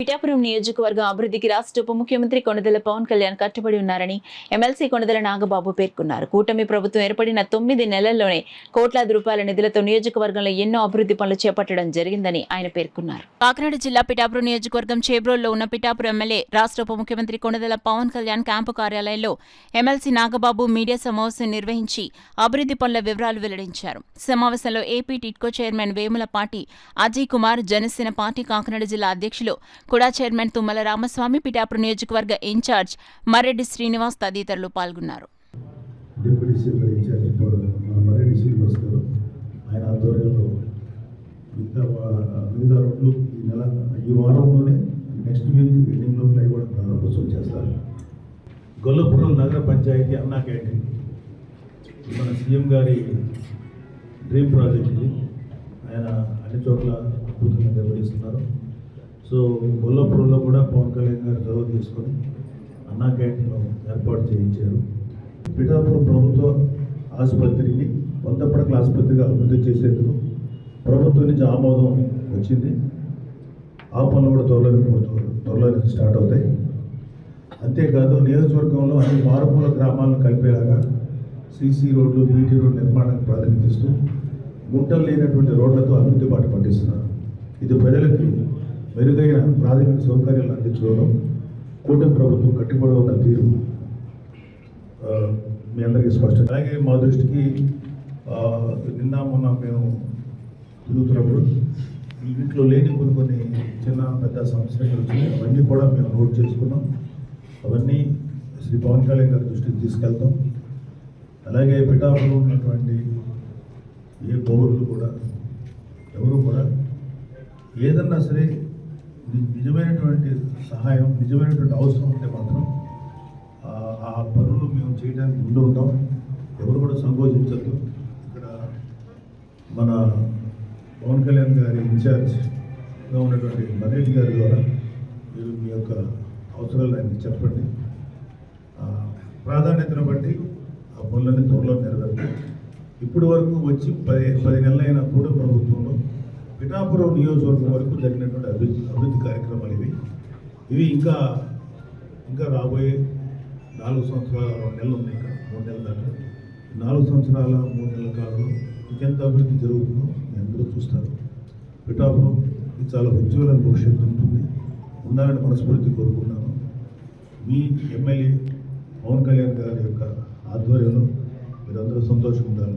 పిఠాపురం నియోజకవర్గం అభివృద్ధికి రాష్ట్ర ఉప ముఖ్యమంత్రి కొణిదెల పవన్ కళ్యాణ్ కట్టుబడి ఉన్నారని ఎమ్మెల్సీ కొణిదెల నాగబాబు పేర్కొన్నారు. కూటమి ప్రభుత్వం ఏర్పడిన 9 నెలల్లోనే కోట్లాది రూపాయల నిధులతో నియోజకవర్గంలో ఎన్నో అభివృద్ధి పనులు చేపట్టడం జరిగిందని ఆయన పేర్కొన్నారు. కాకినాడ జిల్లా పిఠాపురం నియోజకవర్గం చేబ్రోల్లో ఉన్న పిఠాపురం ఎమ్మెల్యే రాష్ట్ర ఉప ముఖ్యమంత్రి కొణిదెల పవన్ కళ్యాణ్ క్యాంపు కార్యాలయంలో ఎమ్మెల్సీ నాగబాబు మీడియా సమావేశం నిర్వహించి అభివృద్ధి పనుల వివరాలు వెల్లడించారు. సమావేశంలో AP TIDCO chairman Vemulapati Ajay Kumar, Janasena party Kakinada జిల్లా అధ్యక్షులు కూడా చైర్మన్ తుమ్మల రామస్వామి, పిఠాపురం నియోజకవర్గ ఇన్ఛార్జ్ మర్రెడ్డి శ్రీనివాస్ తదితరులు పాల్గొన్నారు. గొల్లపురం నగర పంచాయతీ అన్నా క్యాంటీన్ మన సీఎం గారి డ్రీమ్ ప్రాజెక్ట్ ఇది. ఆయన అన్ని చోట్ల అద్భుతంగా నిర్వహిస్తున్నారు. సో గొల్లపురంలో కూడా పవన్ కళ్యాణ్ గారు చొరవ తీసుకొని అన్నా క్యాంటీన్ ఏర్పాటు చేయించారు. పిఠాపురం ప్రభుత్వ ఆసుపత్రిని 100 పడకల ఆసుపత్రిగా అభివృద్ధి చేసేందుకు ప్రభుత్వం నుంచి ఆమోదం వచ్చింది. ఆ పనులు కూడా త్వరలోనే స్టార్ట్ అవుతాయి. అంతేకాదు నియోజకవర్గంలో అన్ని మారుమూల గ్రామాలను కలిపేలాగా సీసీ రోడ్లు, బీటీ రోడ్డు నిర్మాణానికి ప్రాధాన్యత ఇస్తూ గుంటలు లేనటువంటి రోడ్లతో అభివృద్ధి బాట పట్టిస్తున్నారు. ఇది ప్రజలకి మెరుగైన ప్రాథమిక సౌకర్యాలు అందించడంలో కూటమి ప్రభుత్వం కట్టుబడి ఉన్న తీరు మీ అందరికీ స్పష్టం. అలాగే మా దృష్టికి నిన్న మొన్న మేము తిరుగుతున్నప్పుడు ఇంట్లో లేని కొన్ని చిన్న పెద్ద సమస్యలు వచ్చినాయి. అవన్నీ కూడా మేము నోట్ చేసుకున్నాం. అవన్నీ శ్రీ పవన్ కళ్యాణ్ గారి దృష్టికి తీసుకెళ్తాం. అలాగే పిఠాపురంలో ఉన్నటువంటి ఏ పౌరులు కూడా ఎవరు కూడా ఏదన్నా సరే నిజమైనటువంటి సహాయం, నిజమైనటువంటి అవసరం ఉంటే మాత్రం ఆ పనులు మేము చేయడానికి ముందు ఉంటాం. ఎవరు కూడా సంకోచించద్దు. ఇక్కడ మన పవన్ కళ్యాణ్ గారి ఇన్ఛార్జ్గా ఉన్నటువంటి మర్రెడ్డి గారి ద్వారా మీరు మీ యొక్క అవసరాలు ఆయనకి చెప్పండి. ప్రాధాన్యతను బట్టి ఆ పనులన్నీ త్వరలో నెరవేరుతాయి. ఇప్పటి వరకు వచ్చి 10 నెలలైన కూడా ప్రభుత్వంలో పిఠాపురం నియోజకవర్గం వరకు జరిగినటువంటి అభివృద్ధి కార్యక్రమాలు ఇవి ఇంకా రాబోయే 4 సంవత్సరాల 2 నెలలు ఉన్నాయి. ఇక్కడ 3 నెలల దాకా 4 సంవత్సరాల 3 నెలల కాలంలో ఇంకెంత అభివృద్ధి జరుగుతుందో మీ అందరూ చూస్తారు. పిఠాపురం చాలా ఉజ్వలమైన భవిష్యత్తు ఉంటుంది, ఉండాలని మనస్ఫూర్తి కోరుకున్నాను. మీ ఎమ్మెల్యే పవన్ కళ్యాణ్ గారి యొక్క ఆధ్వర్యంలో మీరందరూ సంతోషంగా ఉండాలి.